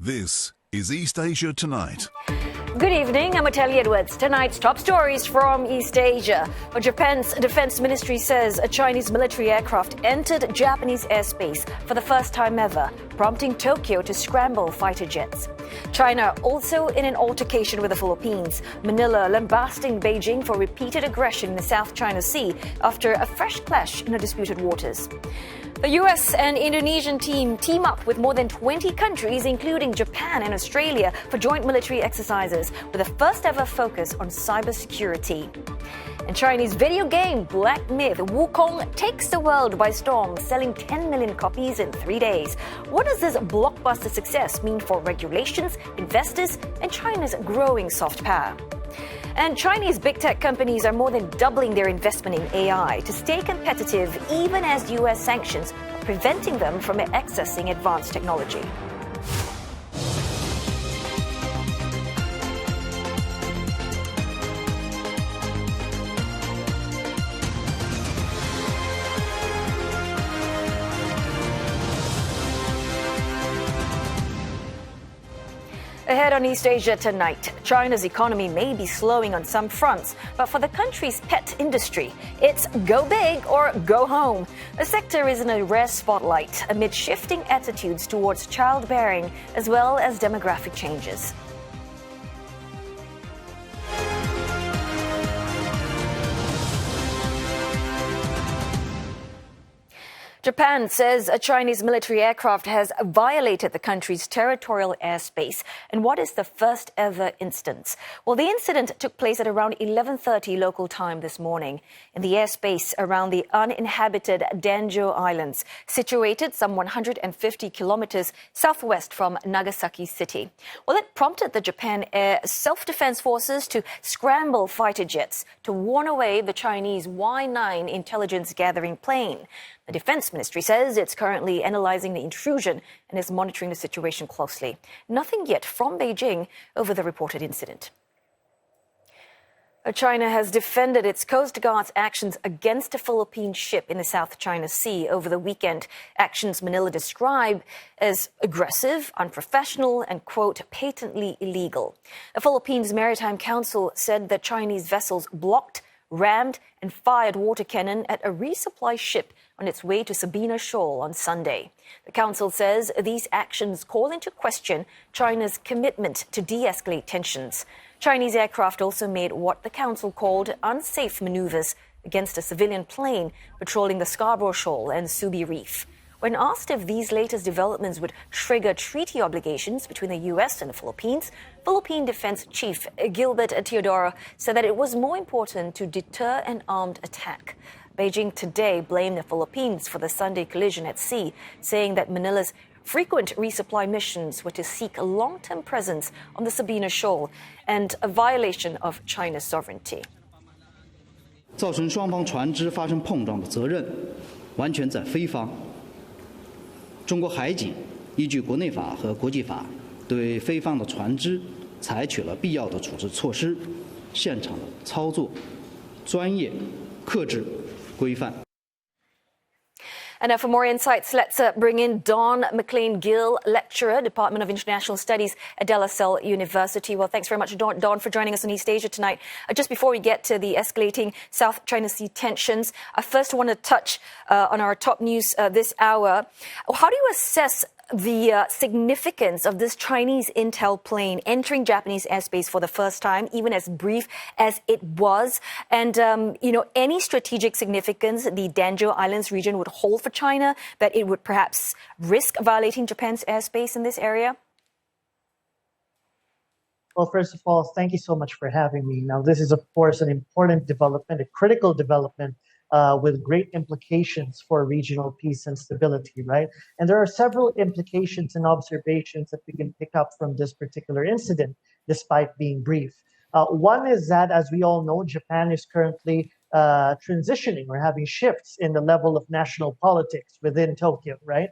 This is East Asia Tonight. Good evening, I'm Ateli Edwards. Tonight's top stories from East Asia. Japan's defense ministry says a Chinese military aircraft entered Japanese airspace for the first time ever, prompting Tokyo to scramble fighter jets. China also in an altercation with the Philippines. Manila lambasting Beijing for repeated aggression in the South China Sea after a fresh clash in the disputed waters. The US and Indonesian team up with more than 20 countries, including Japan and Australia, for joint military exercises with a first-ever focus on cybersecurity. And Chinese video game Black Myth Wukong takes the world by storm, selling 10 million copies in 3 days. What does this blockbuster success mean for regulations, investors, and China's growing soft power? And Chinese big tech companies are more than doubling their investment in AI to stay competitive, even as US sanctions are preventing them from accessing advanced technology. Ahead on East Asia Tonight, China's economy may be slowing on some fronts, but for the country's pet industry, it's go big or go home. The sector is in a rare spotlight amid shifting attitudes towards childbearing as well as demographic changes. Japan says a Chinese military aircraft has violated the country's territorial airspace in what is the first ever instance. Well, the incident took place at around 11:30 local time this morning in the airspace around the uninhabited Danjo Islands, situated some 150 kilometers southwest from Nagasaki City. Well, it prompted the Japan Air Self-Defense Forces to scramble fighter jets to warn away the Chinese Y-9 intelligence gathering plane. The Defense Ministry says it's currently analyzing the intrusion and is monitoring the situation closely. Nothing yet from Beijing over the reported incident. China has defended its Coast Guard's actions against a Philippine ship in the South China Sea over the weekend. Actions Manila described as aggressive, unprofessional, and, quote, patently illegal. The Philippines Maritime Council said that Chinese vessels blocked, rammed, and fired water cannon at a resupply ship on its way to Sabina Shoal on Sunday. The council says these actions call into question China's commitment to de-escalate tensions. Chinese aircraft also made what the council called unsafe maneuvers against a civilian plane patrolling the Scarborough Shoal and Subi Reef. When asked if these latest developments would trigger treaty obligations between the U.S. and the Philippines, Philippine Defense Chief Gilbert Teodoro said that it was more important to deter an armed attack. Beijing today blamed the Philippines for the Sunday collision at sea, saying that Manila's frequent resupply missions were to seek a long-term presence on the Sabina Shoal and a violation of China's sovereignty. 造成双方船只发生碰撞的责任完全在菲方。中国海警依据国内法和国际法，对菲方的船只采取了必要的处置措施，现场的操作专业、克制、规范。 And now for more insights, let's bring in Don McLean-Gill, lecturer, Department of International Studies at De La Salle University. Well, thanks very much, Don, for joining us on East Asia tonight. Just before we get to the escalating South China Sea tensions, I first want to touch on our top news this hour. How do you assess the significance of this Chinese intel plane entering Japanese airspace for the first time, even as brief as it was? And, any strategic significance the Danjo Islands region would hold for China, that it would perhaps risk violating Japan's airspace in this area? Well, first of all, thank you so much for having me. Now, this is, of course, an important development, a critical development with great implications for regional peace and stability, right? And there are several implications and observations that we can pick up from this particular incident, despite being brief. One is that, as we all know, Japan is currently transitioning or having shifts in the level of national politics within Tokyo, right?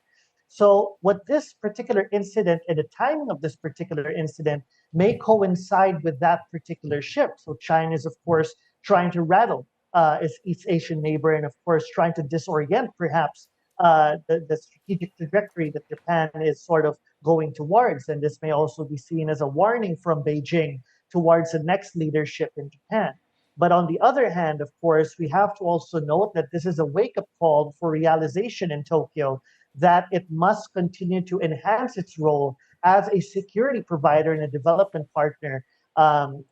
So what this particular incident and the timing of this particular incident may coincide with that particular shift. So China is, of course, trying to rattle its East Asian neighbor and, of course, trying to disorient perhaps the strategic trajectory that Japan is sort of going towards. And this may also be seen as a warning from Beijing towards the next leadership in Japan. But on the other hand, of course, we have to also note that this is a wake-up call for realization in Tokyo that it must continue to enhance its role as a security provider and a development partner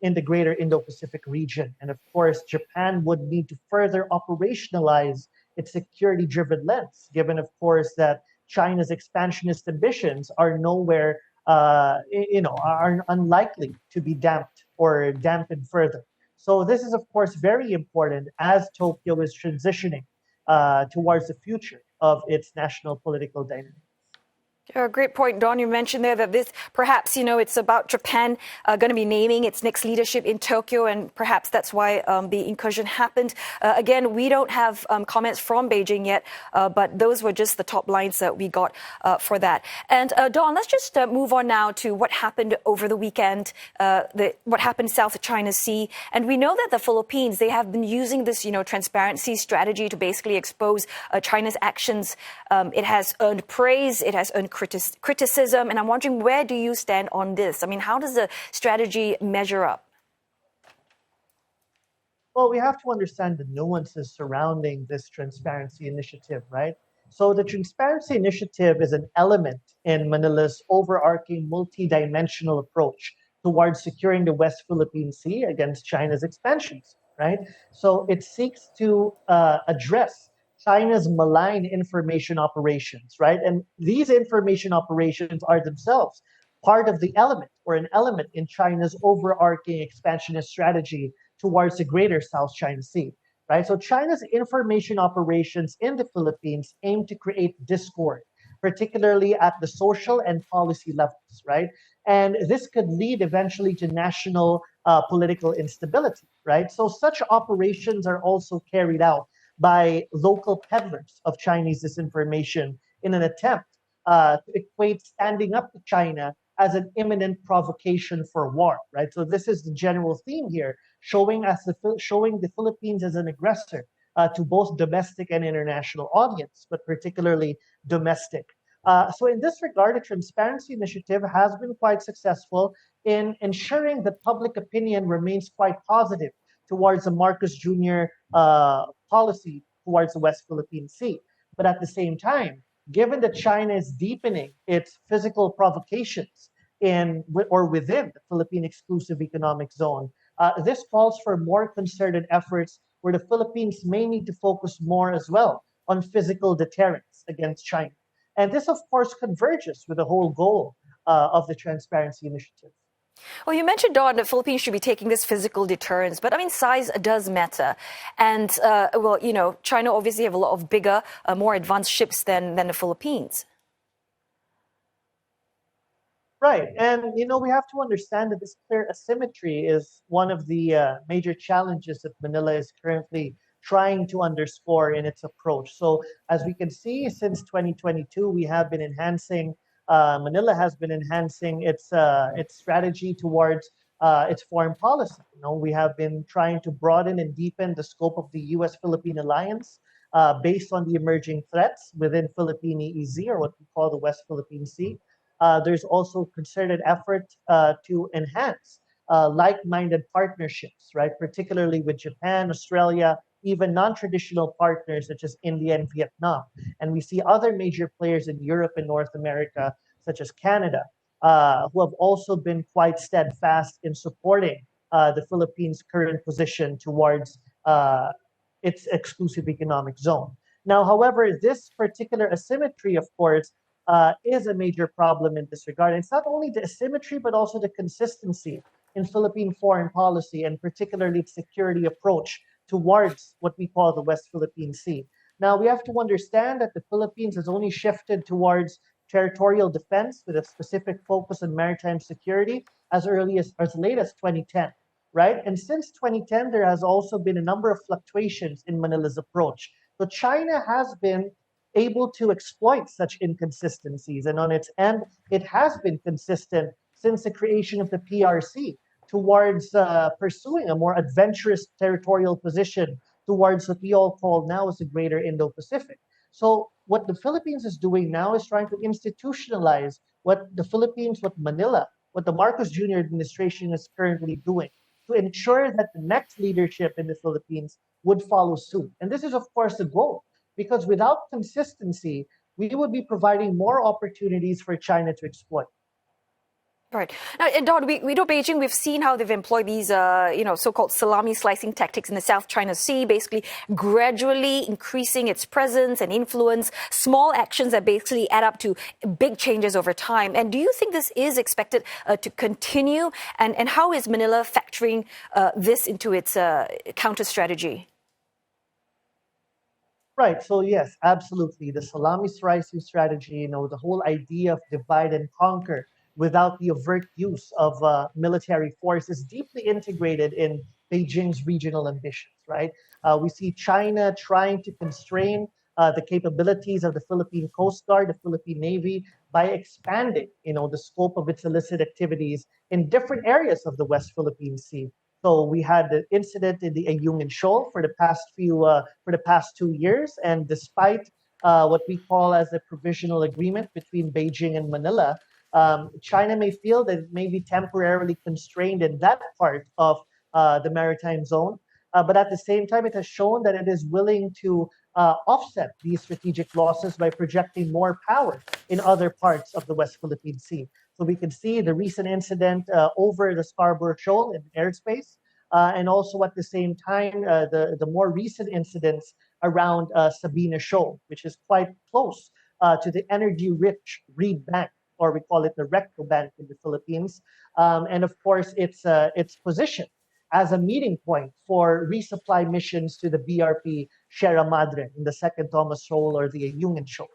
in the greater Indo-Pacific region. And of course, Japan would need to further operationalize its security-driven lens, given, of course, that China's expansionist ambitions are nowhere, are unlikely to be damped or dampened further. So this is, of course, very important as Tokyo is transitioning towards the future of its national political dynamic. Great point, Don. You mentioned there that this perhaps, it's about Japan going to be naming its next leadership in Tokyo, and perhaps that's why the incursion happened. Again, we don't have comments from Beijing yet, but those were just the top lines that we got for that. And Don, let's just move on now to what happened over the weekend, what happened South China Sea. And we know that the Philippines, they have been using this, transparency strategy to basically expose China's actions. It has earned praise. It has earned criticism, and I'm wondering, where do you stand on this? I mean, how does the strategy measure up? Well, we have to understand the nuances surrounding this transparency initiative, right? So the transparency initiative is an element in Manila's overarching multi-dimensional approach towards securing the West Philippine Sea against China's expansions, right? So it seeks to address China's malign information operations, right? And these information operations are themselves part of the element or an element in China's overarching expansionist strategy towards the greater South China Sea, right? So China's information operations in the Philippines aim to create discord, particularly at the social and policy levels, right? And this could lead eventually to national political instability, right? So such operations are also carried out by local peddlers of Chinese disinformation in an attempt to equate standing up to China as an imminent provocation for war, right? So this is the general theme here, showing the Philippines as an aggressor to both domestic and international audience, but particularly domestic. So in this regard, the Transparency Initiative has been quite successful in ensuring that public opinion remains quite positive towards the Marcos Jr. Policy towards the West Philippine Sea. But at the same time, given that China is deepening its physical provocations in or within the Philippine Exclusive Economic Zone, this calls for more concerted efforts where the Philippines may need to focus more as well on physical deterrence against China. And this, of course, converges with the whole goal of the Transparency Initiative. Well, you mentioned, Don, that Philippines should be taking this physical deterrence, but I mean, size does matter. And, China obviously have a lot of bigger, more advanced ships than the Philippines. Right. And, we have to understand that this clear asymmetry is one of the major challenges that Manila is currently trying to underscore in its approach. So as we can see, since 2022, we have been enhancing Manila has been enhancing its strategy towards its foreign policy. We have been trying to broaden and deepen the scope of the U.S.-Philippine alliance based on the emerging threats within Philippine EEZ, or what we call the West Philippine Sea. There's also concerted effort to enhance like-minded partnerships, right? Particularly with Japan, Australia, even non-traditional partners such as India and Vietnam. And we see other major players in Europe and North America, such as Canada, who have also been quite steadfast in supporting the Philippines' current position towards its exclusive economic zone. Now, however, this particular asymmetry, of course, is a major problem in this regard. And it's not only the asymmetry, but also the consistency in Philippine foreign policy, and particularly its security approach towards what we call the West Philippine Sea. Now, we have to understand that the Philippines has only shifted towards territorial defense with a specific focus on maritime security as late as 2010, right? And since 2010, there has also been a number of fluctuations in Manila's approach. So China has been able to exploit such inconsistencies, and on its end, it has been consistent since the creation of the PRC towards pursuing a more adventurous territorial position towards what we all call now as the Greater Indo-Pacific. So what the Philippines is doing now is trying to institutionalize what Manila, what the Marcos Jr. administration is currently doing to ensure that the next leadership in the Philippines would follow suit. And this is, of course, the goal, because without consistency, we would be providing more opportunities for China to exploit. Right. Now, Don, we know Beijing, we've seen how they've employed these, so-called salami slicing tactics in the South China Sea, basically gradually increasing its presence and influence, small actions that basically add up to big changes over time. And do you think this is expected to continue? And how is Manila factoring this into its counter strategy? Right. So yes, absolutely. The salami slicing strategy, the whole idea of divide and conquer without the overt use of military force is deeply integrated in Beijing's regional ambitions, right? We see China trying to constrain the capabilities of the Philippine Coast Guard, the Philippine Navy, by expanding, the scope of its illicit activities in different areas of the West Philippine Sea. So we had the incident in the Ayungin Shoal for the past 2 years, and despite what we call as a provisional agreement between Beijing and Manila, China may feel that it may be temporarily constrained in that part of the maritime zone. But at the same time, it has shown that it is willing to offset these strategic losses by projecting more power in other parts of the West Philippine Sea. So we can see the recent incident over the Scarborough Shoal in airspace, and also at the same time, the more recent incidents around Sabina Shoal, which is quite close to the energy-rich Reed Bank, or we call it the Recto Bank in the Philippines. And of course, its position as a meeting point for resupply missions to the BRP Sierra Madre in the Second Thomas Shoal or the Ayungin Shoal.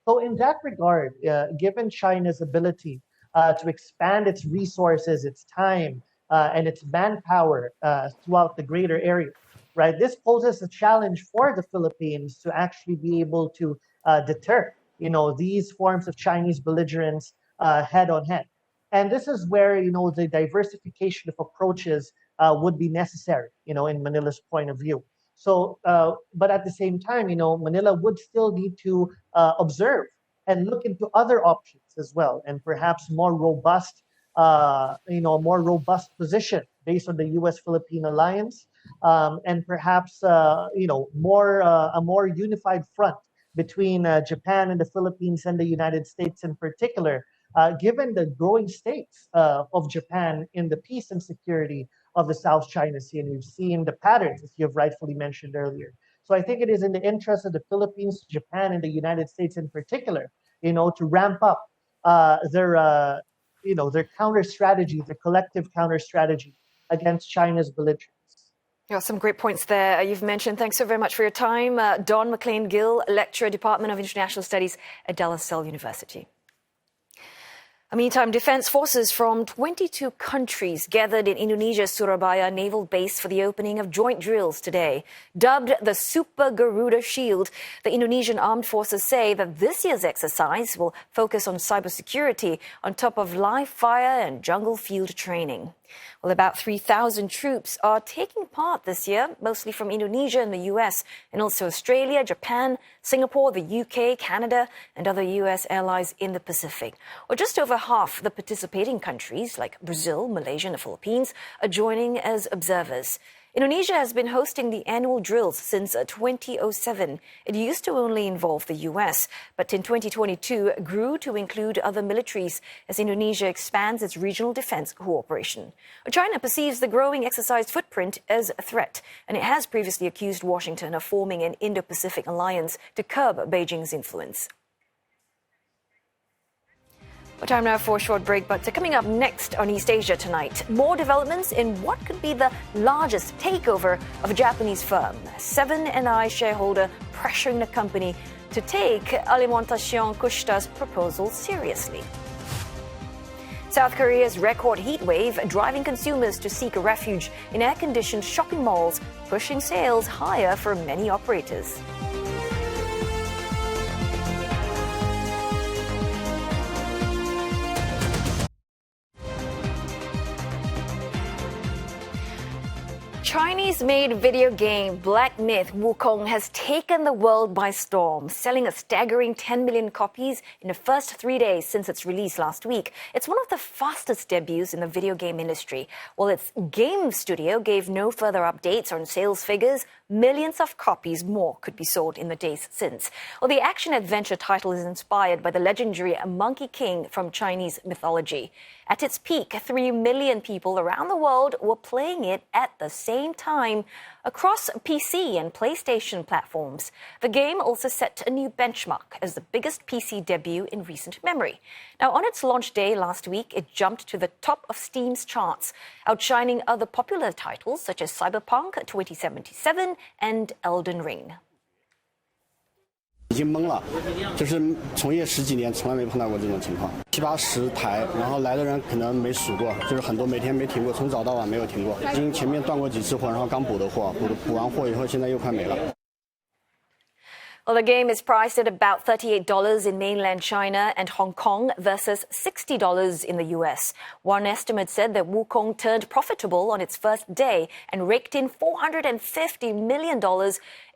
So in that regard, given China's ability to expand its resources, its time, and its manpower throughout the greater area, right? This poses a challenge for the Philippines to actually be able to deter, these forms of Chinese belligerence head on head. And this is where, the diversification of approaches would be necessary, in Manila's point of view. So, but at the same time, Manila would still need to observe and look into other options as well, and perhaps more robust, position based on the U.S.-Philippine alliance, and perhaps, a more unified front between Japan and the Philippines and the United States in particular, given the growing stakes of Japan in the peace and security of the South China Sea. And we've seen the patterns, as you have rightfully mentioned earlier. So I think it is in the interest of the Philippines, Japan, and the United States in particular, to ramp up their counter strategy, their collective counter strategy against China's belligerence. Yeah, some great points there you've mentioned. Thanks so very much for your time. Don McLean-Gill, Lecturer, Department of International Studies at De La Salle University. Meantime, defense forces from 22 countries gathered in Indonesia's Surabaya naval base for the opening of joint drills today. Dubbed the Super Garuda Shield, the Indonesian armed forces say that this year's exercise will focus on cybersecurity on top of live fire and jungle field training. Well, about 3,000 troops are taking part this year, mostly from Indonesia and the US, and also Australia, Japan, Singapore, the UK, Canada, and other US allies in the Pacific. Or just over half the participating countries, like Brazil, Malaysia, and the Philippines, are joining as observers. Indonesia has been hosting the annual drills since 2007. It used to only involve the US, but in 2022 grew to include other militaries as Indonesia expands its regional defense cooperation. China perceives the growing exercise footprint as a threat, and it has previously accused Washington of forming an Indo-Pacific alliance to curb Beijing's influence. Time now for a short break, but coming up next on East Asia tonight, more developments in what could be the largest takeover of a Japanese firm. Seven & I shareholder pressuring the company to take Alimentation Couche-Tard's proposal seriously. South Korea's record heatwave driving consumers to seek refuge in air-conditioned shopping malls, pushing sales higher for many operators. Chinese-made video game Black Myth Wukong has taken the world by storm, selling a staggering 10 million copies in the first 3 days since its release last week. It's one of the fastest debuts in the video game industry. While its game studio gave no further updates on sales figures, millions of copies more could be sold in the days since. Well, the action-adventure title is inspired by the legendary Monkey King from Chinese mythology. At its peak, 3 million people around the world were playing it at the same time across PC and PlayStation platforms. The game also set a new benchmark as the biggest PC debut in recent memory. Now, on its launch day last week, it jumped to the top of Steam's charts, outshining other popular titles such as Cyberpunk 2077 and Elden Ring. 已经懵了，就是从业10几年，从来没碰到过这种情况。7、80台，然后来的人可能没数过，就是很多每天没停过，从早到晚没有停过。已经前面断过几次货，然后刚补的货，补完货以后，现在又快没了。 Well, the game is priced at about $38 in mainland China and Hong Kong versus $60 in the US. One estimate said that Wukong turned profitable on its first day and raked in $450 million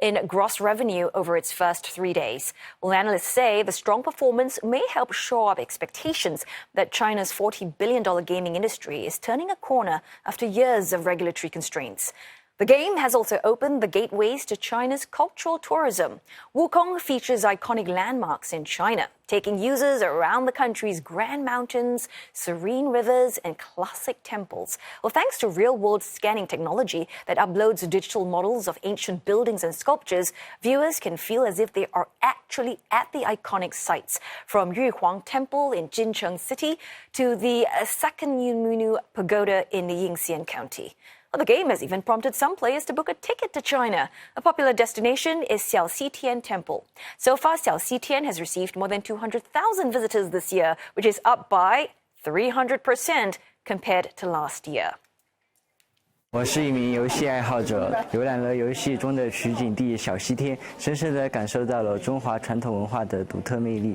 in gross revenue over its first 3 days. Well, analysts say the strong performance may help shore up expectations that China's $40 billion gaming industry is turning a corner after years of regulatory constraints. The game has also opened the gateways to China's cultural tourism. Wukong features iconic landmarks in China, taking users around the country's grand mountains, serene rivers, and classic temples. Well, thanks to real-world scanning technology that uploads digital models of ancient buildings and sculptures, viewers can feel as if they are actually at the iconic sites, from Yuhuang Temple in Jincheng City to the Sakanyunmunu Pagoda in Yingxian County. Well, the game has even prompted some players to book a ticket to China. A popular destination is Xiaoxitian Temple. So far, Xiaoxitian has received more than 200,000 visitors this year, which is up by 300% compared to last year. 我是一名游戏爱好者，游览了游戏中的取景地小西天，深深地感受到了中华传统文化的独特魅力。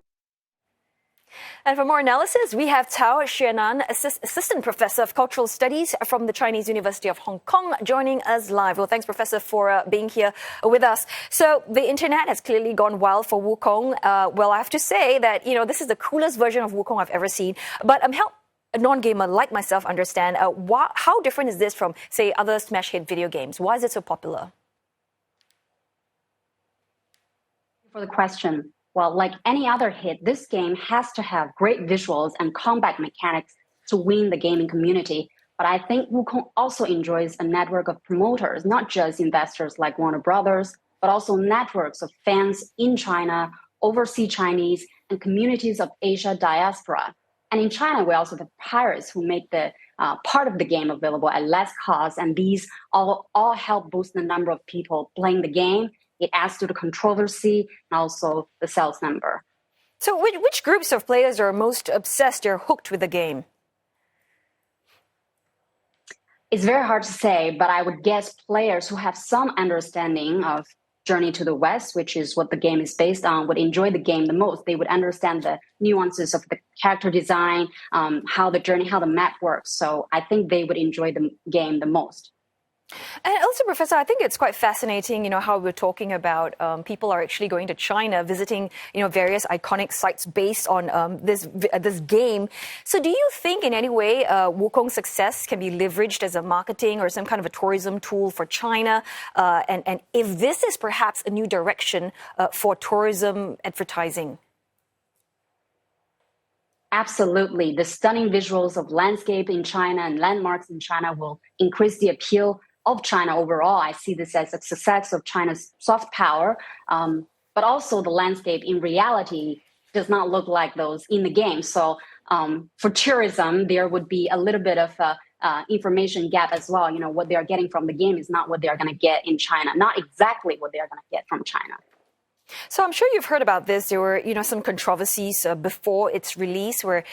And for more analysis, we have Tao Xuanan, Assistant Professor of Cultural Studies from the Chinese University of Hong Kong, joining us live. Well, thanks, Professor, for being here with us. So the internet has clearly gone wild for Wukong. Well, I have to say that, this is the coolest version of Wukong I've ever seen. But help a non-gamer like myself understand how different is this from, say, other smash hit video games? Why is it so popular? For the question. Well, like any other hit, this game has to have great visuals and combat mechanics to win the gaming community. But I think Wukong also enjoys a network of promoters, not just investors like Warner Brothers, but also networks of fans in China, overseas Chinese, and communities of Asia diaspora. And in China, we also have pirates who make the part of the game available at less cost, and these all help boost the number of people playing the game. It adds to the controversy and also the sales number. So which groups of players are most obsessed or hooked with the game? It's very hard to say, but I would guess players who have some understanding of Journey to the West, which is what the game is based on, would enjoy the game the most. They would understand the nuances of the character design, how the map works. So I think they would enjoy the game the most. And also, Professor, I think it's quite fascinating, how we're talking about people are actually going to China, visiting, various iconic sites based on this game. So do you think in any way Wukong's success can be leveraged as a marketing or some kind of a tourism tool for China? And if this is perhaps a new direction for tourism advertising? Absolutely. The stunning visuals of landscape in China and landmarks in China will increase the appeal of China overall. I see this as a success of China's soft power, but also the landscape in reality does not look like those in the game. So for tourism, there would be a little bit of information gap as well. What they are getting from the game is not what they are going to get in China, not exactly what they are going to get from China. So I'm sure you've heard about this. There were, some controversies before its release where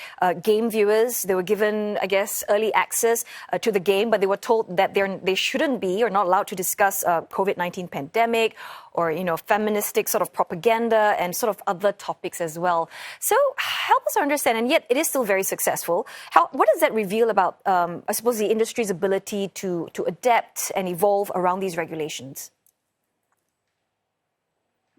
game viewers, they were given, I guess, early access to the game, but they were told that they shouldn't be or not allowed to discuss COVID-19 pandemic or, feministic sort of propaganda and sort of other topics as well. So help us understand, and yet it is still very successful. What does that reveal about, I suppose, the industry's ability to adapt and evolve around these regulations?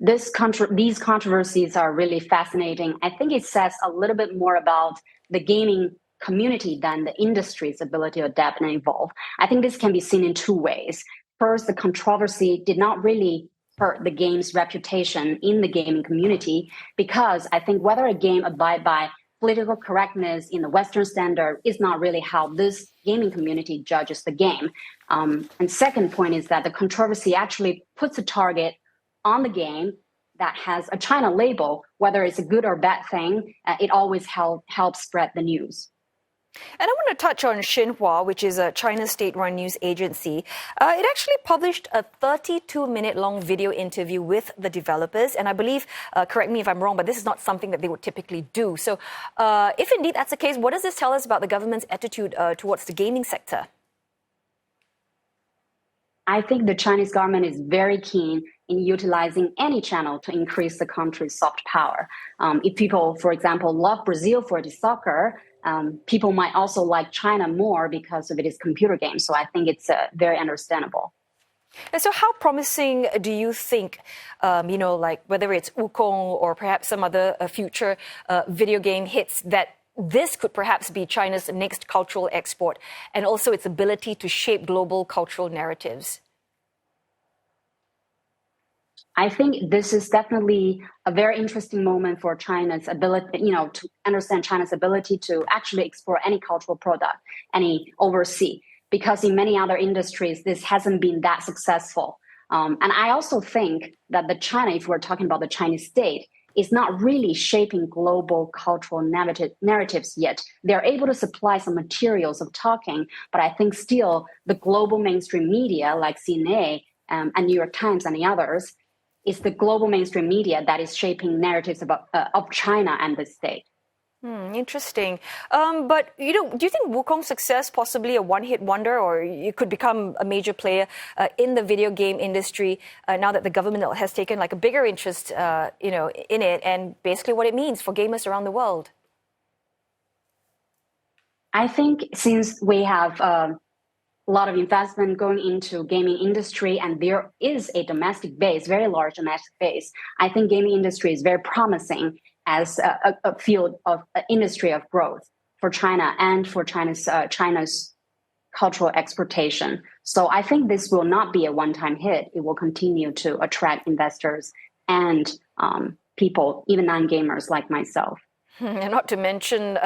These controversies are really fascinating. I think it says a little bit more about the gaming community than the industry's ability to adapt and evolve. I think this can be seen in two ways. First, the controversy did not really hurt the game's reputation in the gaming community, because I think whether a game abide by political correctness in the Western standard is not really how this gaming community judges the game. And second point is that the controversy actually puts a target on the game that has a China label. Whether it's a good or bad thing, it always helps spread the news. And I want to touch on Xinhua, which is a China state-run news agency. It actually published a 32-minute-long video interview with the developers. And I believe, correct me if I'm wrong, but this is not something that they would typically do. So if indeed that's the case, what does this tell us about the government's attitude towards the gaming sector? I think the Chinese government is very keen in utilizing any channel to increase the country's soft power. If people, for example, love Brazil for its soccer, people might also like China more because of its computer games. So I think it's very understandable. And so how promising do you think, like whether it's Wukong or perhaps some other future video game hits, that this could perhaps be China's next cultural export and also its ability to shape global cultural narratives? I think this is definitely a very interesting moment for China's ability, to understand China's ability to actually explore any cultural product, any overseas, because in many other industries, this hasn't been that successful. And I also think that China, if we're talking about the Chinese state, is not really shaping global cultural narratives yet. They're able to supply some materials of talking, but I think still the global mainstream media like CNA and New York Times and the others is the global mainstream media that is shaping narratives about of China and the state. Interesting. But, do you think Wukong's success possibly a one-hit wonder, or you could become a major player in the video game industry now that the government has taken like a bigger interest, in it, and basically what it means for gamers around the world? I think since we have a lot of investment going into gaming industry and there is a domestic base, very large domestic base, I think gaming industry is very promising as a field of industry of growth for China and for China's cultural exportation. So I think this will not be a one-time hit. It will continue to attract investors and people, even non-gamers like myself. And not to mention,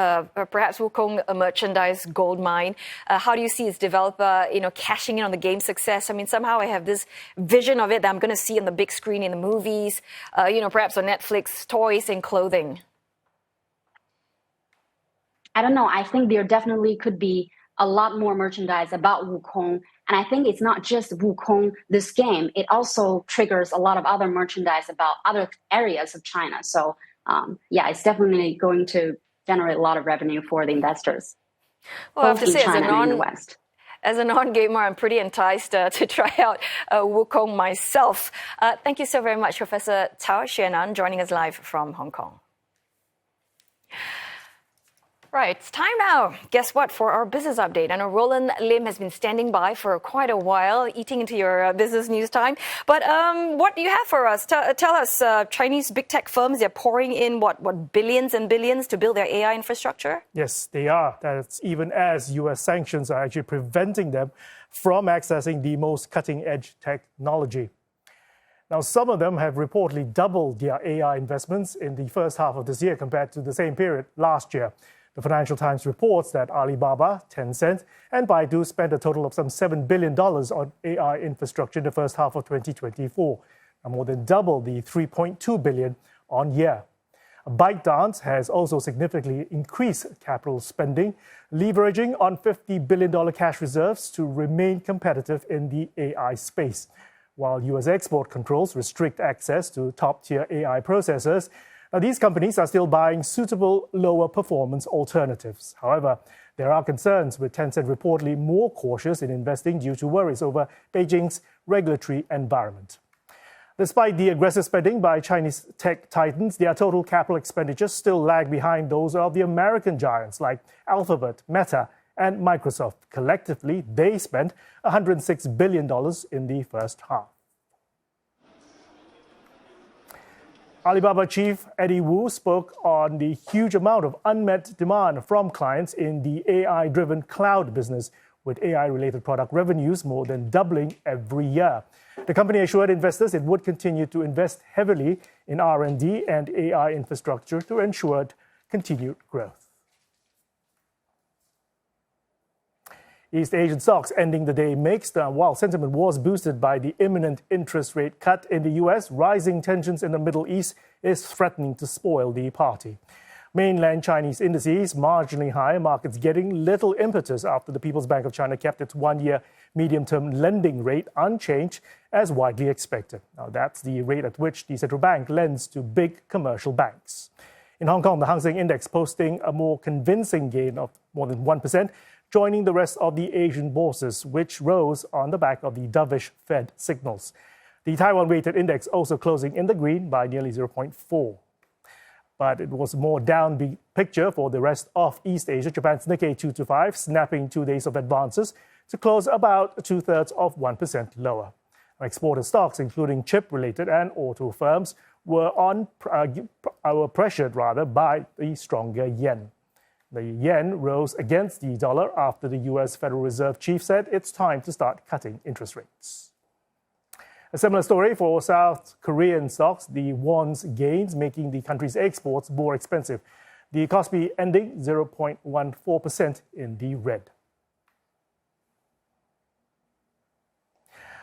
perhaps Wukong, a merchandise gold mine. How do you see its developer, cashing in on the game success? I mean, somehow I have this vision of it that I'm going to see on the big screen in the movies, perhaps on Netflix, toys and clothing. I don't know. I think there definitely could be a lot more merchandise about Wukong. And I think it's not just Wukong, this game. It also triggers a lot of other merchandise about other areas of China. So it's definitely going to generate a lot of revenue for the investors. Well, I have to say, as a non-gamer, I'm pretty enticed to try out Wukong myself. Thank you so very much, Professor Cao Xuanan, joining us live from Hong Kong. Right, it's time now. Guess what? For our business update. I know Roland Lim has been standing by for quite a while, eating into your business news time. But what do you have for us? Tell us, Chinese big tech firms, they're pouring in, what billions and billions to build their AI infrastructure? Yes, they are. That's even as U.S. sanctions are actually preventing them from accessing the most cutting-edge technology. Now, some of them have reportedly doubled their AI investments in the first half of this year compared to the same period last year. The Financial Times reports that Alibaba, Tencent, and Baidu spent a total of some $7 billion on AI infrastructure in the first half of 2024, and more than double the $3.2 billion on year. ByteDance has also significantly increased capital spending, leveraging on $50 billion cash reserves to remain competitive in the AI space. while US export controls restrict access to top-tier AI processors. Now, these companies are still buying suitable lower-performance alternatives. However, there are concerns, with Tencent reportedly more cautious in investing due to worries over Beijing's regulatory environment. Despite the aggressive spending by Chinese tech titans, their total capital expenditures still lag behind those of the American giants like Alphabet, Meta, and Microsoft. Collectively, they spent $106 billion in the first half. Alibaba chief Eddie Wu spoke on the huge amount of unmet demand from clients in the AI-driven cloud business, with AI-related product revenues more than doubling every year. The company assured investors it would continue to invest heavily in R&D and AI infrastructure to ensure continued growth. East Asian stocks ending the day mixed. While sentiment was boosted by the imminent interest rate cut in the US, rising tensions in the Middle East is threatening to spoil the party. Mainland Chinese indices marginally higher, markets getting little impetus after the People's Bank of China kept its one-year medium-term lending rate unchanged as widely expected. Now, that's the rate at which the central bank lends to big commercial banks. In Hong Kong, the Hang Seng Index posting a more convincing gain of more than 1%, joining the rest of the Asian bourses, which rose on the back of the dovish Fed signals. The Taiwan-weighted index also closing in the green by nearly 0.4. But it was a more downbeat picture for the rest of East Asia. Japan's Nikkei 225 snapping 2 days of advances to close about 2/3 of 1% lower. Exported stocks, including chip-related and auto firms, were pressured by the stronger yen. The yen rose against the dollar after the US Federal Reserve chief said it's time to start cutting interest rates. A similar story for South Korean stocks, the won's gains making the country's exports more expensive. The Kospi ending 0.14% in the red.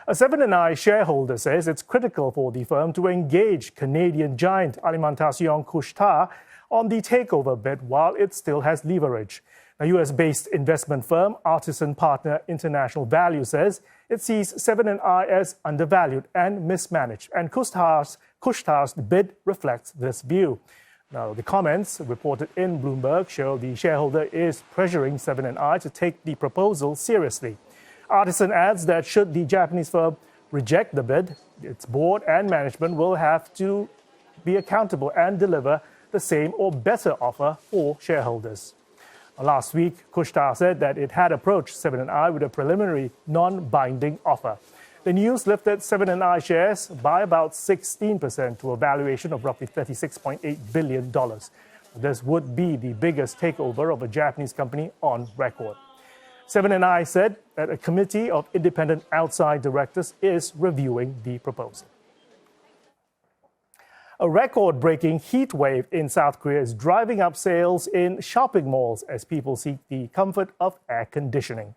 A Seven & i shareholder says it's critical for the firm to engage Canadian giant Alimentation Couche-Tard on the takeover bid while it still has leverage. A US-based investment firm, Artisan Partner International Value, says it sees Seven & i as undervalued and mismanaged, and Couche-Tard's bid reflects this view. Now, the comments reported in Bloomberg show the shareholder is pressuring Seven & i to take the proposal seriously. Artisan adds that should the Japanese firm reject the bid, its board and management will have to be accountable and deliver the same or better offer for shareholders. Last week, Couche-Tard said that it had approached Seven & i with a preliminary non-binding offer. The news lifted Seven & i shares by about 16% to a valuation of roughly $36.8 billion. This would be the biggest takeover of a Japanese company on record. Seven & i said that a committee of independent outside directors is reviewing the proposal. A record-breaking heat wave in South Korea is driving up sales in shopping malls as people seek the comfort of air conditioning.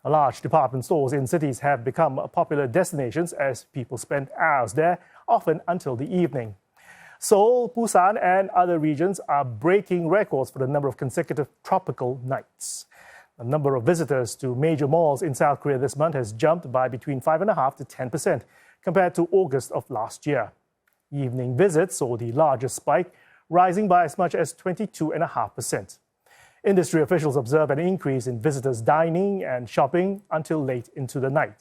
Large department stores in cities have become popular destinations as people spend hours there, often until the evening. Seoul, Busan, and other regions are breaking records for the number of consecutive tropical nights. The number of visitors to major malls in South Korea this month has jumped by between 5.5% to 10% compared to August of last year. Evening visits saw the largest spike, rising by as much as 22.5%. Industry officials observe an increase in visitors dining and shopping until late into the night.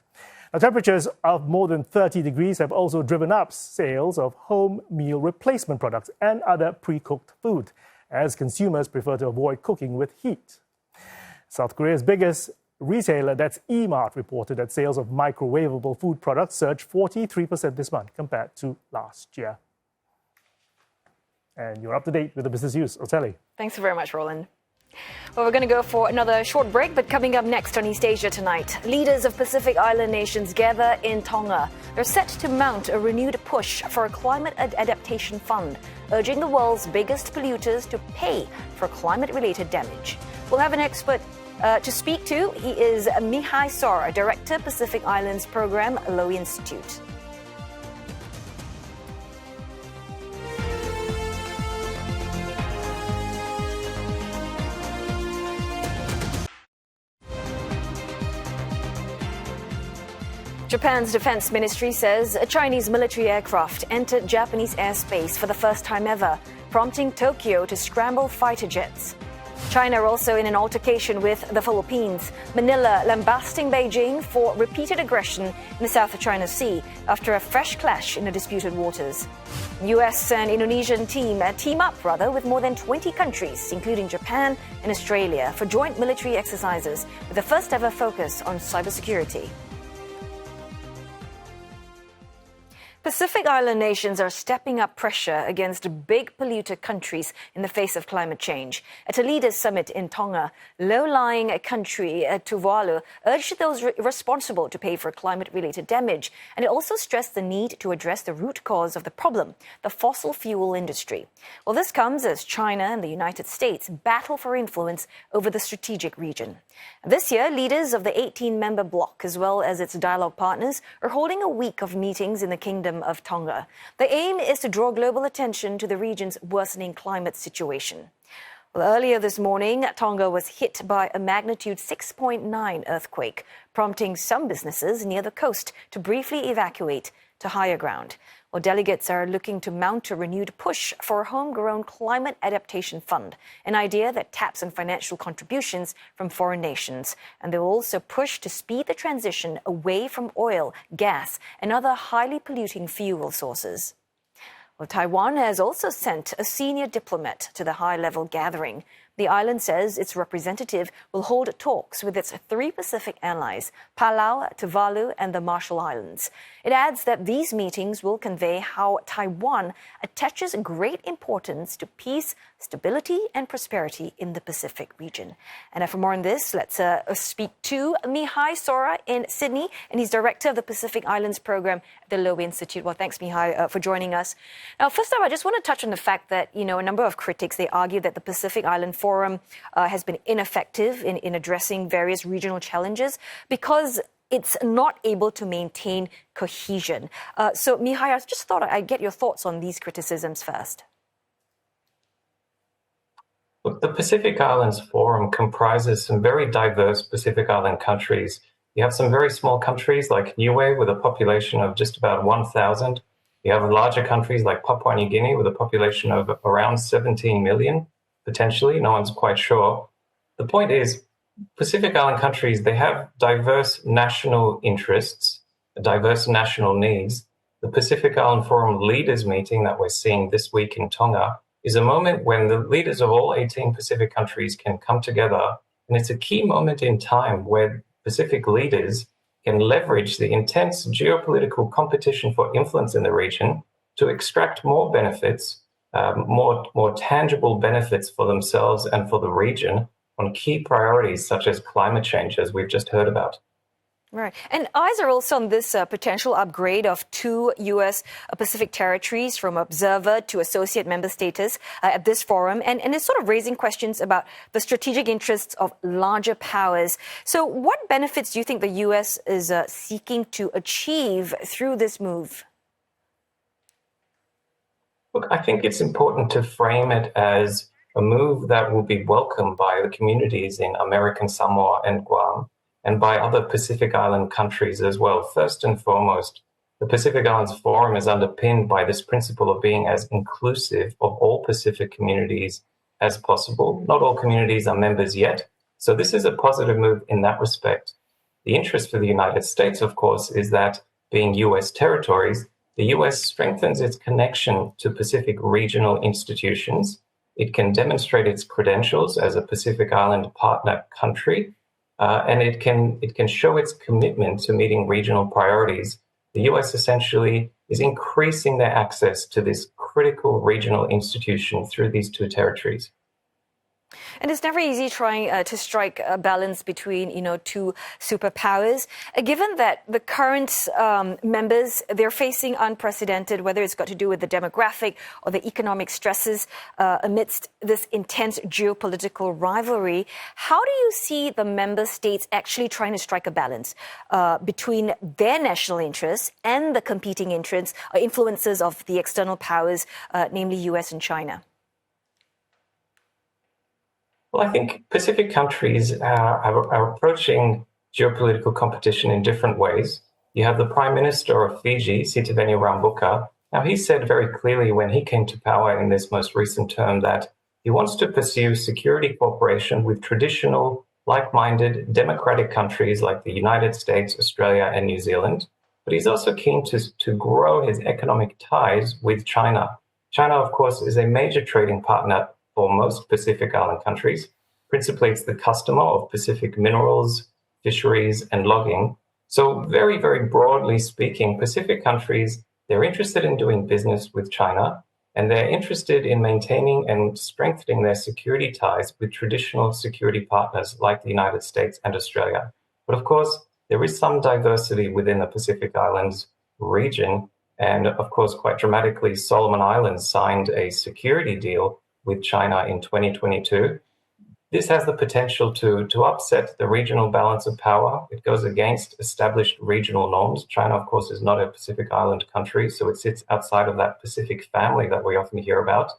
Now, temperatures of more than 30 degrees have also driven up sales of home meal replacement products and other pre-cooked food, as consumers prefer to avoid cooking with heat. South Korea's biggest retailer, that's E-Mart, reported that sales of microwavable food products surged 43% this month compared to last year. And you're up to date with the business news. Oteli. Thanks very much, Roland. Well, we're going to go for another short break, but coming up next on East Asia Tonight, leaders of Pacific Island nations gather in Tonga. They're set to mount a renewed push for a climate adaptation fund, urging the world's biggest polluters to pay for climate-related damage. We'll have an expert to speak to. He is Mihai Sor, Director, Pacific Islands Program, Lowy Institute. Japan's defense ministry says a Chinese military aircraft entered Japanese airspace for the first time ever, prompting Tokyo to scramble fighter jets. China also in an altercation with the Philippines, Manila lambasting Beijing for repeated aggression in the South China Sea after a fresh clash in the disputed waters. US and Indonesian team up with more than 20 countries, including Japan and Australia, for joint military exercises with the first ever focus on cybersecurity. Pacific Island nations are stepping up pressure against big polluter countries in the face of climate change. At a leaders' summit in Tonga, low-lying country Tuvalu urged those responsible to pay for climate-related damage, and it also stressed the need to address the root cause of the problem, the fossil fuel industry. Well, this comes as China and the United States battle for influence over the strategic region. This year, leaders of the 18-member bloc, as well as its dialogue partners, are holding a week of meetings in the Kingdom of Tonga. The aim is to draw global attention to the region's worsening climate situation. Well, earlier this morning, Tonga was hit by a magnitude 6.9 earthquake, prompting some businesses near the coast to briefly evacuate to higher ground. Well, delegates are looking to mount a renewed push for a homegrown climate adaptation fund, an idea that taps on financial contributions from foreign nations. And they will also push to speed the transition away from oil, gas, and other highly polluting fuel sources. Well, Taiwan has also sent a senior diplomat to the high-level gathering. The island says its representative will hold talks with its three Pacific allies, Palau, Tuvalu, and the Marshall Islands. It adds that these meetings will convey how Taiwan attaches great importance to peace, stability, and prosperity in the Pacific region. And for more on this, let's speak to Mihai Sora in Sydney, and he's director of the Pacific Islands program at the Lowy Institute. Well, thanks, Mihai, for joining us. Now, first up, I just want to touch on the fact that, a number of critics, they argue that the Pacific Island Forum has been ineffective in addressing various regional challenges because it's not able to maintain cohesion. So, Mihai, I just thought I'd get your thoughts on these criticisms first. Look, the Pacific Islands Forum comprises some very diverse Pacific Island countries. You have some very small countries like Niue with a population of just about 1,000. You have larger countries like Papua New Guinea with a population of around 17 million, potentially. No one's quite sure. The point is, Pacific Island countries, they have diverse national interests, diverse national needs. The Pacific Island Forum leaders meeting that we're seeing this week in Tonga is a moment when the leaders of all 18 Pacific countries can come together. And it's a key moment in time where Pacific leaders can leverage the intense geopolitical competition for influence in the region to extract more benefits, more tangible benefits for themselves and for the region on key priorities such as climate change, as we've just heard about. Right. And eyes are also on this potential upgrade of two U.S. Pacific territories from observer to associate member status at this forum. And it's sort of raising questions about the strategic interests of larger powers. So what benefits do you think the U.S. is seeking to achieve through this move? Look, I think it's important to frame it as a move that will be welcomed by the communities in American Samoa and Guam, and by other Pacific Island countries as well. First and foremost, the Pacific Islands Forum is underpinned by this principle of being as inclusive of all Pacific communities as possible. Not all communities are members yet, so this is a positive move in that respect. The interest for the United States, of course, is that being U.S. territories, the U.S. strengthens its connection to Pacific regional institutions. It can demonstrate its credentials as a Pacific Island partner country, and it can show its commitment to meeting regional priorities. The US essentially is increasing their access to this critical regional institution through these two territories. And it's never easy trying to strike a balance between, two superpowers. Given that the current members, they're facing unprecedented, whether it's got to do with the demographic or the economic stresses amidst this intense geopolitical rivalry, how do you see the member states actually trying to strike a balance between their national interests and the competing interests or influences of the external powers, namely US and China? Well, I think Pacific countries are approaching geopolitical competition in different ways. You have the Prime Minister of Fiji, Sitiveni Rabuka. Now, he said very clearly when he came to power in this most recent term that he wants to pursue security cooperation with traditional, like-minded, democratic countries like the United States, Australia, and New Zealand. But he's also keen to grow his economic ties with China. China, of course, is a major trading partner for most Pacific Island countries. Principally, it's the customer of Pacific minerals, fisheries, and logging. So very, very broadly speaking, Pacific countries, they're interested in doing business with China, and they're interested in maintaining and strengthening their security ties with traditional security partners like the United States and Australia. But of course, there is some diversity within the Pacific Islands region. And of course, quite dramatically, Solomon Islands signed a security deal with China in 2022. This has the potential to upset the regional balance of power. It goes against established regional norms. China, of course, is not a Pacific Island country, so it sits outside of that Pacific family that we often hear about.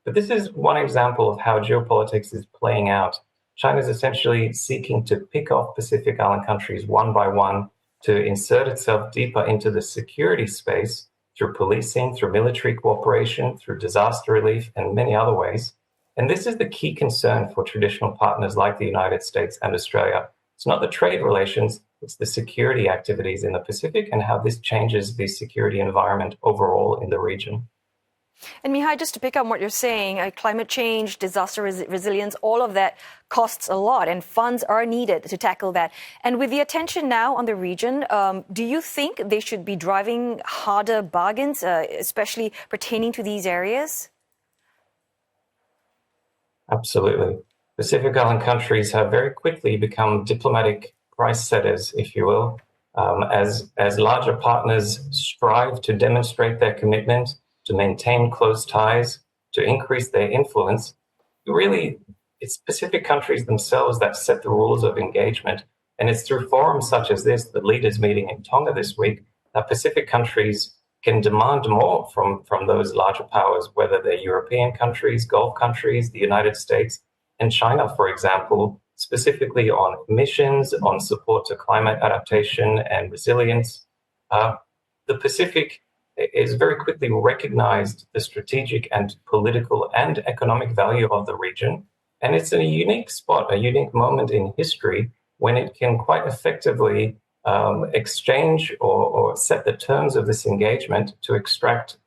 But this is one example of how geopolitics is playing out. China is essentially seeking to pick off Pacific Island countries one by one to insert itself deeper into the security space through policing, through military cooperation, through disaster relief, and many other ways. And this is the key concern for traditional partners like the United States and Australia. It's not the trade relations, it's the security activities in the Pacific and how this changes the security environment overall in the region. And Mihai, just to pick up what you're saying, climate change, disaster resilience, all of that costs a lot and funds are needed to tackle that. And with the attention now on the region, do you think they should be driving harder bargains, especially pertaining to these areas? Absolutely. Pacific Island countries have very quickly become diplomatic price setters, if you will, as larger partners strive to demonstrate their commitment, to maintain close ties, to increase their influence. Really, it's Pacific countries themselves that set the rules of engagement. And it's through forums such as this, the leaders meeting in Tonga this week, that Pacific countries can demand more from those larger powers, whether they're European countries, Gulf countries, the United States, and China, for example, specifically on emissions, on support to climate adaptation and resilience. The Pacific is very quickly recognized the strategic and political and economic value of the region. And it's a unique spot, a unique moment in history when it can quite effectively exchange or set the terms of this engagement to extract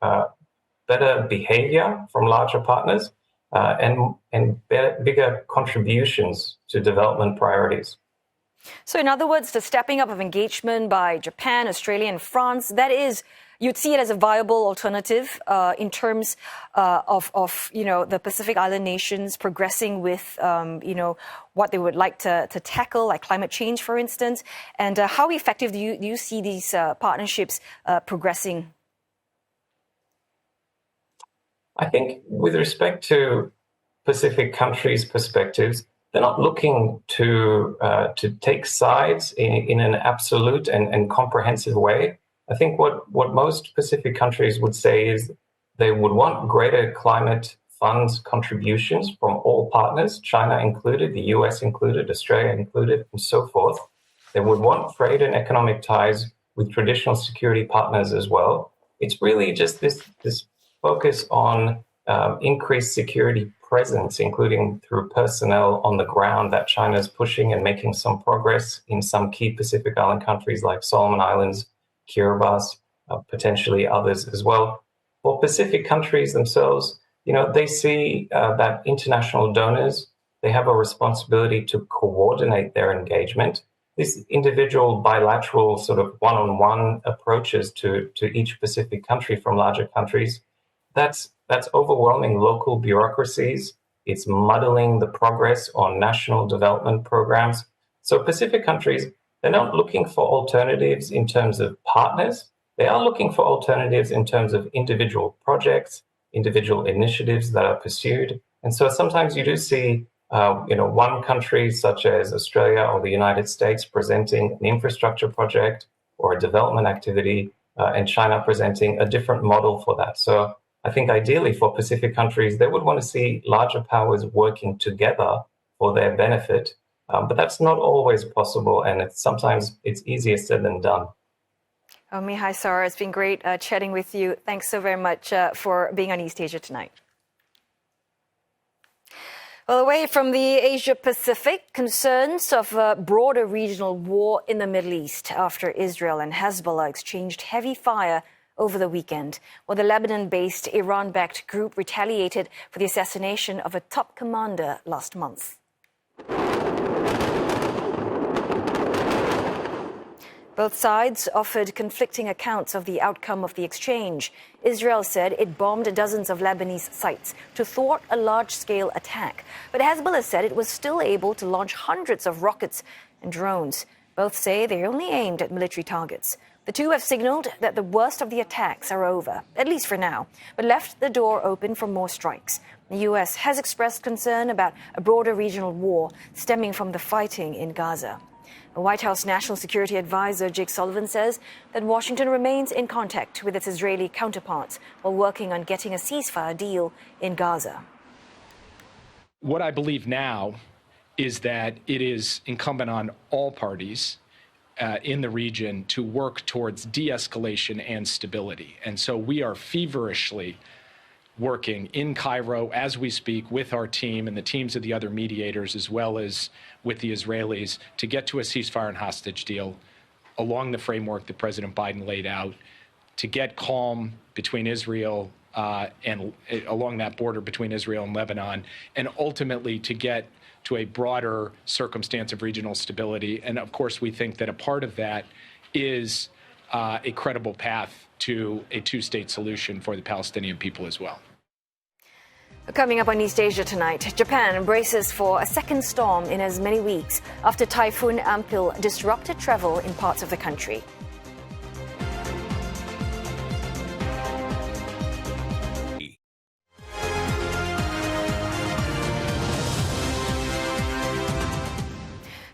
better behavior from larger partners and bigger contributions to development priorities. So in other words, the stepping up of engagement by Japan, Australia, and France, that is, you'd see it as a viable alternative in terms of the Pacific Island nations progressing with what they would like to tackle, like climate change, for instance. And how effective do you see these partnerships progressing? I think with respect to Pacific countries' perspectives, they're not looking to take sides in an absolute and comprehensive way. I think what most Pacific countries would say is they would want greater climate funds contributions from all partners, China included, the US included, Australia included, and so forth. They would want trade and economic ties with traditional security partners as well. It's really just this focus on increased security presence, including through personnel on the ground, that China is pushing and making some progress in some key Pacific Island countries like Solomon Islands, Kiribati, potentially others as well. For Pacific countries themselves, they see that international donors, they have a responsibility to coordinate their engagement. These individual bilateral sort of one-on-one approaches to each Pacific country from larger countries, that's overwhelming local bureaucracies. It's muddling the progress on national development programs. So Pacific countries, they're not looking for alternatives in terms of partners. They are looking for alternatives in terms of individual projects, individual initiatives that are pursued. And so sometimes you do see, one country such as Australia or the United States presenting an infrastructure project or a development activity, and China presenting a different model for that. So I think ideally for Pacific countries, they would want to see larger powers working together for their benefit. But that's not always possible, and sometimes it's easier said than done. Oh, Mihai Sara, it's been great chatting with you. Thanks so very much for being on East Asia tonight. Well, away from the Asia-Pacific, concerns of a broader regional war in the Middle East after Israel and Hezbollah exchanged heavy fire over the weekend. Well, the Lebanon-based Iran-backed group retaliated for the assassination of a top commander last month. Both sides offered conflicting accounts of the outcome of the exchange. Israel said it bombed dozens of Lebanese sites to thwart a large-scale attack. But Hezbollah said it was still able to launch hundreds of rockets and drones. Both say they only aimed at military targets. The two have signaled that the worst of the attacks are over, at least for now, but left the door open for more strikes. The U.S. has expressed concern about a broader regional war stemming from the fighting in Gaza. The White House National Security Advisor Jake Sullivan says that Washington remains in contact with its Israeli counterparts while working on getting a ceasefire deal in Gaza. What I believe now is that it is incumbent on all parties in the region to work towards de-escalation and stability. And so we are feverishly working in Cairo as we speak with our team and the teams of the other mediators, as well as with the Israelis, to get to a ceasefire and hostage deal along the framework that President Biden laid out, to get calm between Israel and along that border between Israel and Lebanon, and ultimately to get to a broader circumstance of regional stability. And of course, we think that a part of that is a credible path to a two-state solution for the Palestinian people as well. Coming up on East Asia tonight, Japan braces for a second storm in as many weeks after Typhoon Ampil disrupted travel in parts of the country.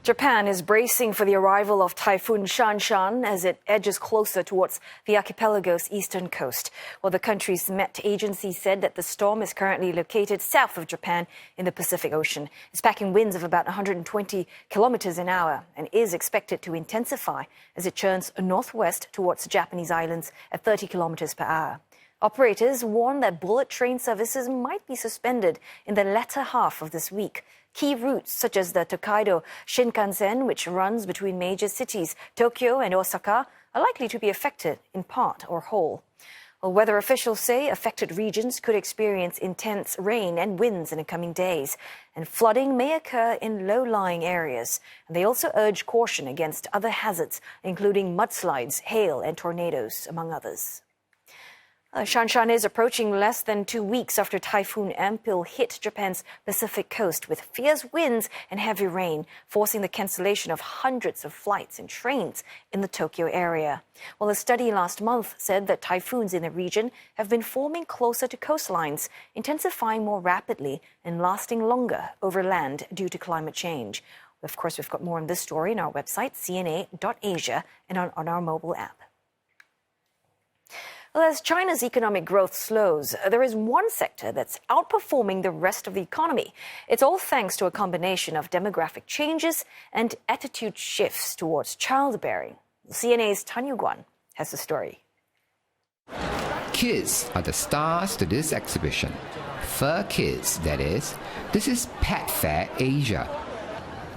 Japan is bracing for the arrival of Typhoon Shanshan as it edges closer towards the archipelago's eastern coast. Well, the country's Met agency said that the storm is currently located south of Japan in the Pacific Ocean. It's packing winds of about 120 kilometers an hour and is expected to intensify as it churns northwest towards the Japanese islands at 30 kilometers per hour. Operators warn that bullet train services might be suspended in the latter half of this week. Key routes such as the Tokaido Shinkansen, which runs between major cities Tokyo and Osaka, are likely to be affected in part or whole. Well, weather officials say affected regions could experience intense rain and winds in the coming days, and flooding may occur in low-lying areas. And they also urge caution against other hazards, including mudslides, hail, and tornadoes, among others. Shanshan is approaching less than 2 weeks after Typhoon Ampil hit Japan's Pacific coast with fierce winds and heavy rain, forcing the cancellation of hundreds of flights and trains in the Tokyo area. Well, a study last month said that typhoons in the region have been forming closer to coastlines, intensifying more rapidly and lasting longer over land due to climate change. Of course, we've got more on this story on our website, cna.asia, and on our mobile app. Well, as China's economic growth slows, there is one sector that's outperforming the rest of the economy. It's all thanks to a combination of demographic changes and attitude shifts towards childbearing. CNA's Tan Yu-Guan has the story. Kids are the stars to this exhibition. Fur kids, that is. This is Pet Fair Asia,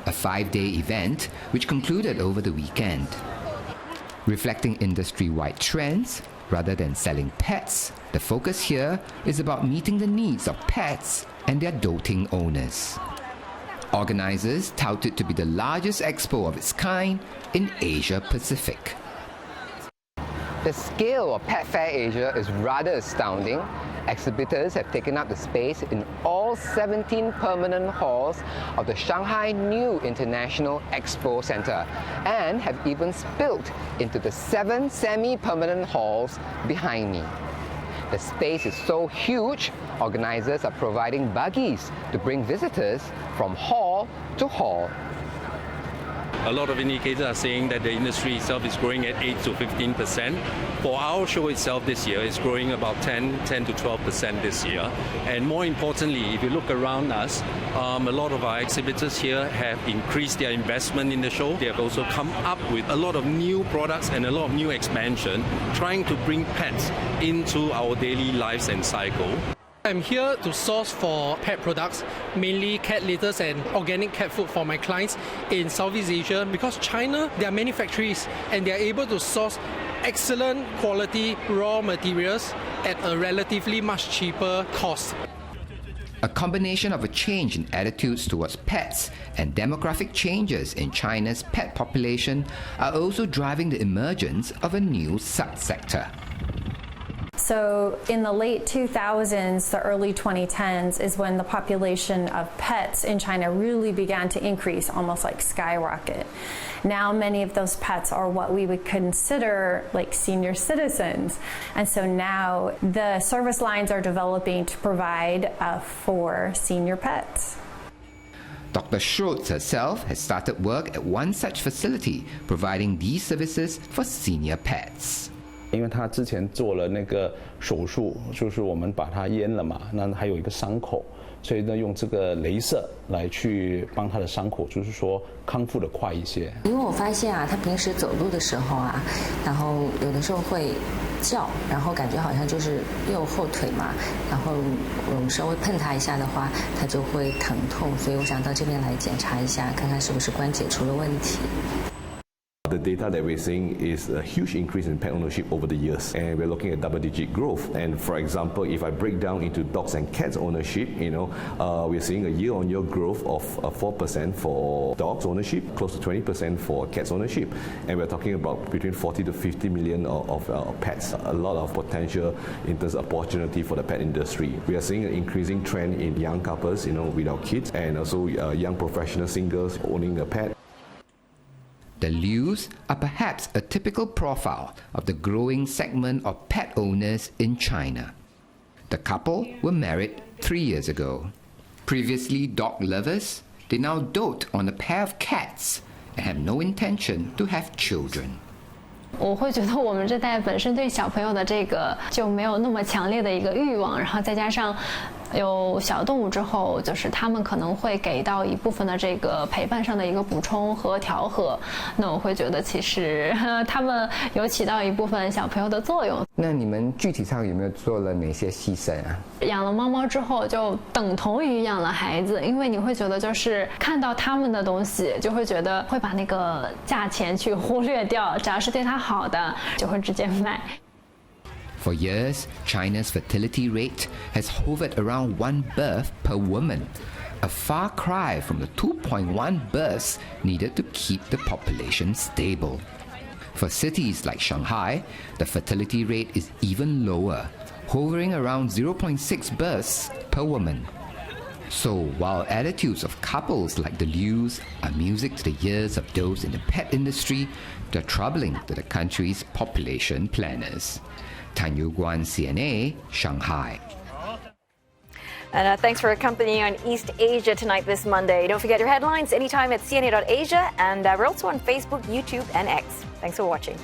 a 5-day event which concluded over the weekend. Reflecting industry-wide trends, rather than selling pets, the focus here is about meeting the needs of pets and their doting owners. Organizers tout it to be the largest expo of its kind in Asia Pacific. The scale of Pet Fair Asia is rather astounding. Exhibitors have taken up the space in all 17 permanent halls of the Shanghai New International Expo Center and have even spilled into the 7 semi-permanent halls behind me. The space is so huge, organizers are providing buggies to bring visitors from hall to hall. A lot of indicators are saying that the industry itself is growing at 8 to 15%. For our show itself this year, it's growing about 10 to 12% this year. And more importantly, if you look around us, a lot of our exhibitors here have increased their investment in the show. They have also come up with a lot of new products and a lot of new expansion, trying to bring pets into our daily lives and cycle. I'm here to source for pet products, mainly cat litters and organic cat food for my clients in Southeast Asia. Because China, there are many factories and they are able to source excellent quality raw materials at a relatively much cheaper cost. A combination of a change in attitudes towards pets and demographic changes in China's pet population are also driving the emergence of a new subsector. So in the late 2000s, the early 2010s is when the population of pets in China really began to increase, almost like skyrocket. Now many of those pets are what we would consider like senior citizens. And so now the service lines are developing to provide for senior pets. Dr. Schultz herself has started work at one such facility, providing these services for senior pets. 因为他之前做了那个手术，就是我们把它淹了嘛，那还有一个伤口，所以呢用这个雷射来去帮他的伤口，就是说康复的快一些。因为我发现啊，他平时走路的时候啊，然后有的时候会叫，然后感觉好像就是右后腿嘛，然后我稍微碰他一下的话，他就会疼痛，所以我想到这边来检查一下，看看是不是关节出了问题。 The data that we're seeing is a huge increase in pet ownership over the years, and we're looking at double-digit growth. And for example, if I break down into dogs and cats ownership, we're seeing a year-on-year growth of 4% for dogs ownership, close to 20% for cats ownership, and we're talking about between 40 to 50 million of pets. A lot of potential in terms of opportunity for the pet industry. We are seeing an increasing trend in young couples, without kids, and also young professional singles owning a pet. The Lius are perhaps a typical profile of the growing segment of pet owners in China. The couple were married 3 years ago. Previously dog lovers, they now dote on a pair of cats and have no intention to have children. 我会觉得我们这代本身对小朋友的这个就没有那么强烈的一个欲望，然后再加上有小动物之后，就是他们可能会给到一部分的这个陪伴上的一个补充和调和，那我会觉得其实他们有起到一部分小朋友的作用。那你们具体上有没有做了哪些牺牲啊？养了猫猫之后，就等同于养了孩子，因为你会觉得就是看到他们的东西，就会觉得会把那个价钱去忽略掉，只要是对他好的，就会直接买。For years, China's fertility rate has hovered around 1 birth per woman, a far cry from the 2.1 births needed to keep the population stable. For cities like Shanghai, the fertility rate is even lower, hovering around 0.6 births per woman. So while attitudes of couples like the Lius are music to the ears of those in the pet industry, they're troubling to the country's population planners. Tan Yuguan, CNA, Shanghai. And thanks for accompanying on East Asia tonight this Monday. Don't forget your headlines anytime at cna.asia, and we're also on Facebook, YouTube, and X. Thanks for watching.